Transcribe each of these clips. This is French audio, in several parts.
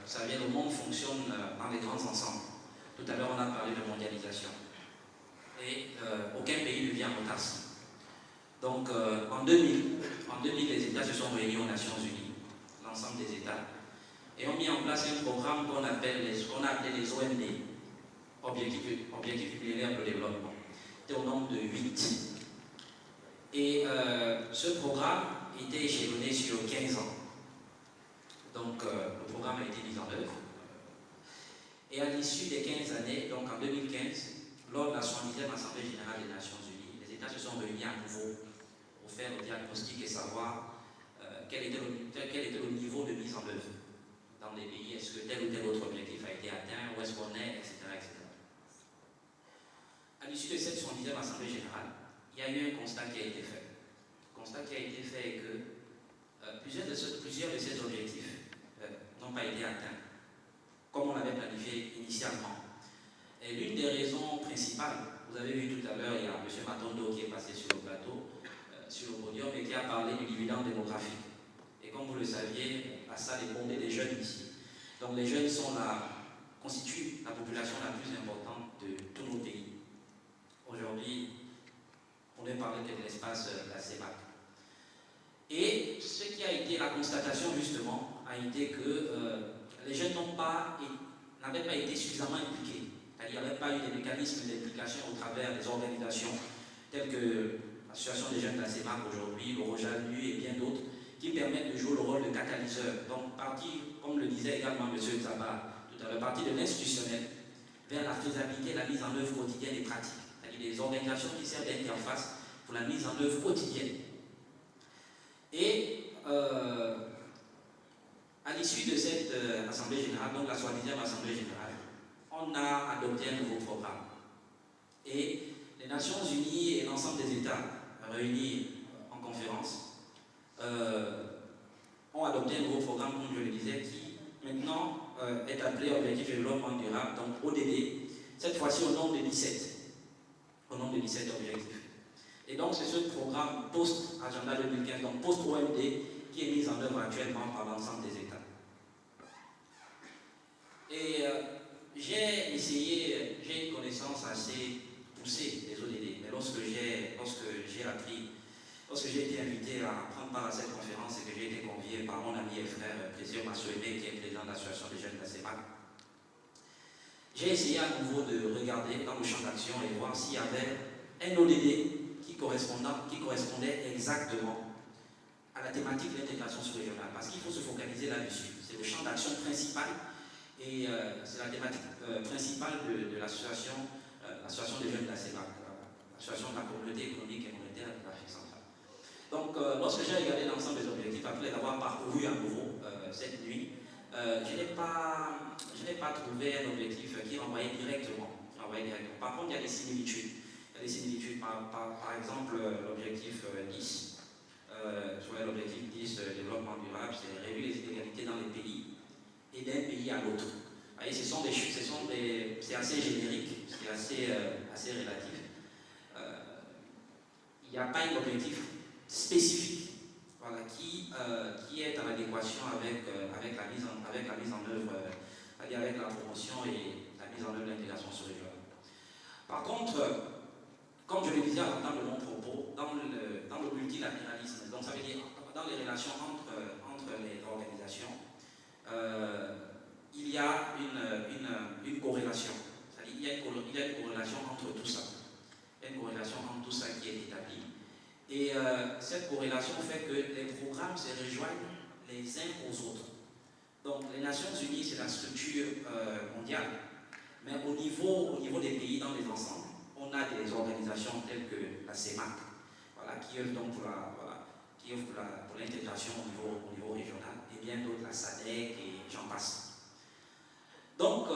vous savez, le monde fonctionne dans les grands ensembles. Tout à l'heure, on a parlé de mondialisation. Et aucun pays ne vit en autarcie. Donc, en 2000, les États se sont réunis aux Nations Unies, l'ensemble des États, et ont mis en place un programme qu'on a appelé les OMD, Objectifs millénaires de développement. C'était au nombre de 8. Et ce programme était échelonné sur 15 ans. Donc, le programme a été mis en œuvre. Et à l'issue des 15 années, donc en 2015, lors de la 70e Assemblée Générale des Nations Unies, les États se sont réunis à nouveau pour faire le diagnostic et savoir quel était le niveau de mise en œuvre dans les pays. Est-ce que tel ou tel autre objectif a été atteint, où est-ce qu'on est, etc., etc. À l'issue de cette 70e Assemblée Générale, il y a eu un constat qui a été fait. Le constat qui a été fait est que plusieurs de ces objectifs n'ont pas été atteints, comme on l'avait planifié initialement. Et l'une des raisons principales, vous avez vu tout à l'heure, il y a M. Matondo qui est passé sur le plateau, sur le podium, et qui a parlé du dividende démographique. Et comme vous le saviez, la salle est bondée des jeunes ici. Donc les jeunes constituent la population la plus importante de tous nos pays. Aujourd'hui, on ne parle que de l'espace de la CEMAC. Et ce qui a été la constatation, justement, a été que les jeunes n'avaient pas été suffisamment impliqués. C'est-à-dire qu'il n'y avait pas eu des mécanismes d'implication au travers des organisations telles que l'Association des jeunes de la CEMAC aujourd'hui, le Rojalu et bien d'autres, qui permettent de jouer le rôle de catalyseur. Donc, partie, comme le disait également M. Tsaba tout à l'heure, partie de l'institutionnel vers la faisabilité et la mise en œuvre quotidienne des pratiques. C'est-à-dire des organisations qui servent d'interface pour la mise en œuvre quotidienne. Et à l'issue de cette Assemblée Générale, donc la 70e Assemblée Générale, on a adopté un nouveau programme. Et les Nations Unies et l'ensemble des États réunis en conférence ont adopté un nouveau programme, comme je le disais, qui maintenant est appelé Objectif de développement durable, donc ODD, cette fois-ci au nombre de 17. Au nombre de 17 objectifs. Et donc c'est ce programme post-Agenda 2015, donc post-OMD, qui est mis en œuvre actuellement par l'ensemble des États. Et j'ai une connaissance assez poussée des ODD, mais lorsque j'ai été invité à prendre part à cette conférence et que j'ai été convié par mon ami et frère Plaisir Massoémé, qui est président de l'association des jeunes de la CEMAC, j'ai essayé à nouveau de regarder dans le champ d'action et voir s'il y avait un ODD qui correspondait exactement à la thématique de l'intégration sous-régionale, parce qu'il faut se focaliser là-dessus. C'est le champ d'action principal et c'est la thématique principale de l'association des jeunes de la CEMAC, l'association de la communauté économique et monétaire de l'Afrique centrale. Donc, lorsque j'ai regardé l'ensemble des objectifs, après l'avoir parcouru à nouveau cette nuit, je n'ai pas trouvé un objectif qui renvoyait directement. Par contre, il y a des similitudes. Il y a des similitudes, par exemple, l'objectif 10. Sur l'objectif 10, développement durable, c'est réduire les inégalités dans les pays et d'un pays à l'autre. C'est assez générique, c'est assez relatif. Il n'y a pas un objectif spécifique, voilà, qui est en adéquation avec la mise en œuvre, avec la promotion et la mise en œuvre de l'intégration sous-régionale. Par contre, comme je le disais dans de mon propos, dans le multilatéralisme, donc ça veut dire dans les relations entre les organisations, il y a une corrélation. C'est-à-dire il y a une corrélation entre tout ça. Il y a une corrélation entre tout ça qui est établie. Et cette corrélation fait que les programmes se rejoignent les uns aux autres. Donc les Nations Unies, c'est la structure mondiale. Mais au niveau des pays dans les ensembles, on a des organisations telles que la CEMAC, voilà, qui œuvrent donc pour l'intégration au niveau régional, et bien d'autres, la SADC et j'en passe. Donc,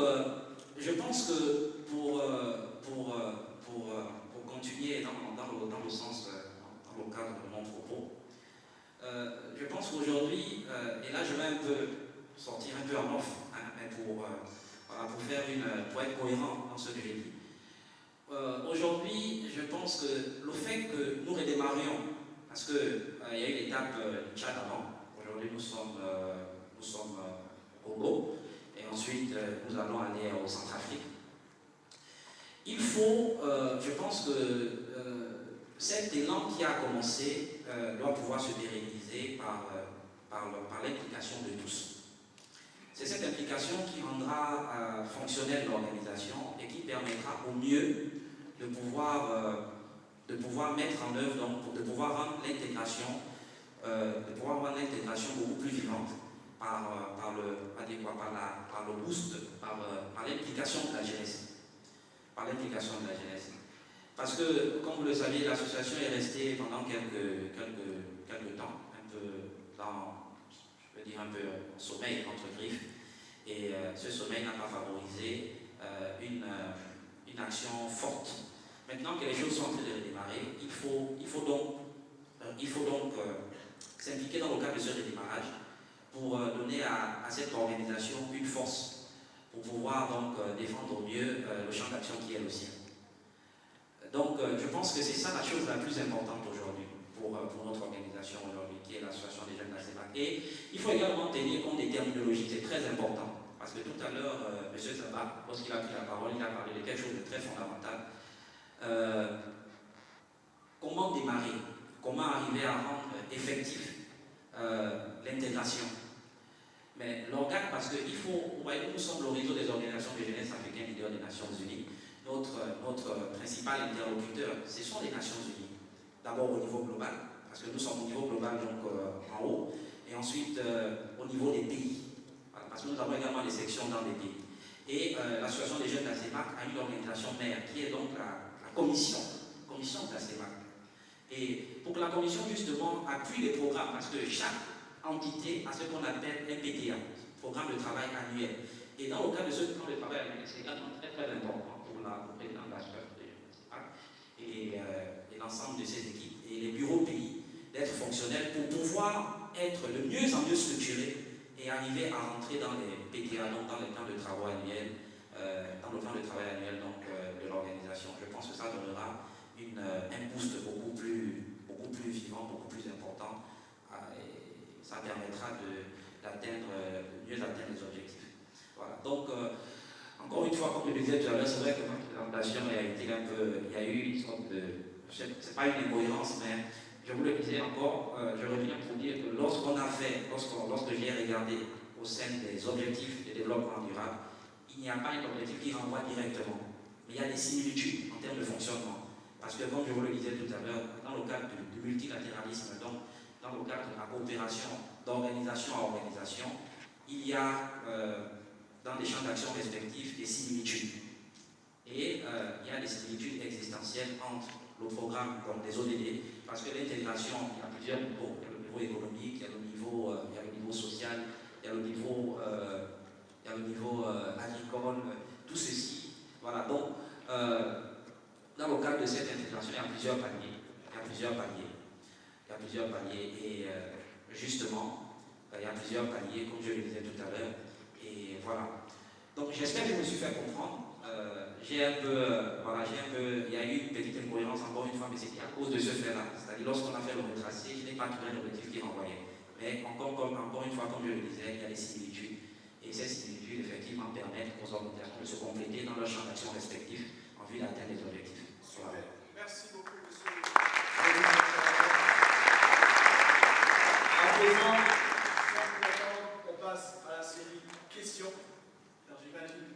je pense que pour continuer dans le sens, dans le cadre de mon propos, je pense qu'aujourd'hui, et là je vais un peu sortir un peu en off, hein, mais pour être cohérent dans ce que j'ai dit. Aujourd'hui, je pense que le fait que nous redémarrions, parce qu'il y a eu l'étape du Tchad avant, aujourd'hui nous sommes au Congo, ensuite nous allons aller au Centrafrique. Il faut, je pense que cet élan qui a commencé doit pouvoir se pérenniser par l'implication de tous. C'est cette implication qui rendra fonctionnelle l'organisation et qui permettra au mieux de pouvoir mettre en œuvre, donc, de pouvoir rendre l'intégration beaucoup plus vivante par le boost, par l'implication de la jeunesse. Par l'implication de la jeunesse. Parce que, comme vous le saviez, l'association est restée pendant quelques temps, un peu un peu en sommeil entre griffes, et ce sommeil n'a pas favorisé une action forte. Maintenant que les choses sont en train de redémarrer, il faut donc s'impliquer dans le cadre de ce redémarrage pour donner à cette organisation une force, pour pouvoir donc défendre au mieux le champ d'action qui est le sien. Donc je pense que c'est ça la chose la plus importante aujourd'hui pour notre organisation aujourd'hui, qui est l'association des jeunes d'ACEMAC. Et il faut également tenir compte des terminologies, c'est très important. Parce que tout à l'heure, M. Zaba, lorsqu'il a pris la parole, il a parlé de quelque chose de très fondamental. Comment démarrer? Comment arriver à rendre effectif l'intégration? Mais l'organe, parce que vous voyez, nous sommes le réseau des organisations de jeunesse africaines leaders des Nations Unies. Notre principal interlocuteur, ce sont les Nations Unies. D'abord au niveau global, parce que nous sommes au niveau global, donc en haut, et ensuite au niveau des pays, voilà, parce que nous avons également des sections dans les pays. Et l'association des jeunes d'ACEMAC a une organisation mère, qui est donc la commission de l'ACEMAC. Et pour que la commission, justement, appuie les programmes, parce que chaque entité a ce qu'on appelle un PTA, programme de travail annuel. Et dans le cadre de ce programme de travail annuel, c'est également très très important pour le président de l'association des jeunes d'ACEMAC et l'ensemble de ses équipes et les bureaux pays d'être fonctionnels pour pouvoir être de mieux en mieux structurés et arriver à rentrer dans les PTA, donc dans les plans de travail annuels, de l'organisation. Je pense que ça donnera un boost beaucoup plus vivant, beaucoup plus important, et ça permettra de mieux atteindre les objectifs. Voilà. Donc, encore une fois, comme je le disais tout à l'heure, c'est vrai que ma présentation a été un peu, il y a eu une sorte de, c'est pas une incohérence, mais je vous le disais encore, je reviens pour dire que lorsque j'ai regardé au sein des objectifs de développement durable, il n'y a pas un objectif qui renvoie directement, mais il y a des similitudes en termes de fonctionnement. Parce que, comme je vous le disais tout à l'heure, dans le cadre du multilatéralisme, donc dans le cadre de la coopération d'organisation à organisation, il y a dans les champs d'action respectifs des similitudes. Et il y a des similitudes existentielles entre le programme comme les ODD, parce que l'intégration, il y a plusieurs niveaux. Il y a le niveau économique, il y a le niveau social, il y a le niveau agricole, tout ceci. Voilà, donc dans le cadre de cette intégration, il y a plusieurs paliers. Et justement, il y a plusieurs paliers, comme je le disais tout à l'heure. Et voilà. Donc j'espère que je me suis fait comprendre. Il y a eu une petite incohérence encore une fois, mais c'était à cause de ce fait-là. C'est-à-dire, lorsqu'on a fait le retracé, je n'ai pas trouvé un objectif qui renvoyait. Mais encore une fois, comme je le disais, il y a des similitudes. Et ces similitudes, effectivement, permettent aux organisations de se compléter dans leurs champs d'action respectifs en vue d'atteindre les objectifs. Voilà. Merci beaucoup, monsieur. À présent, on passe à la série questions. Alors, j'imagine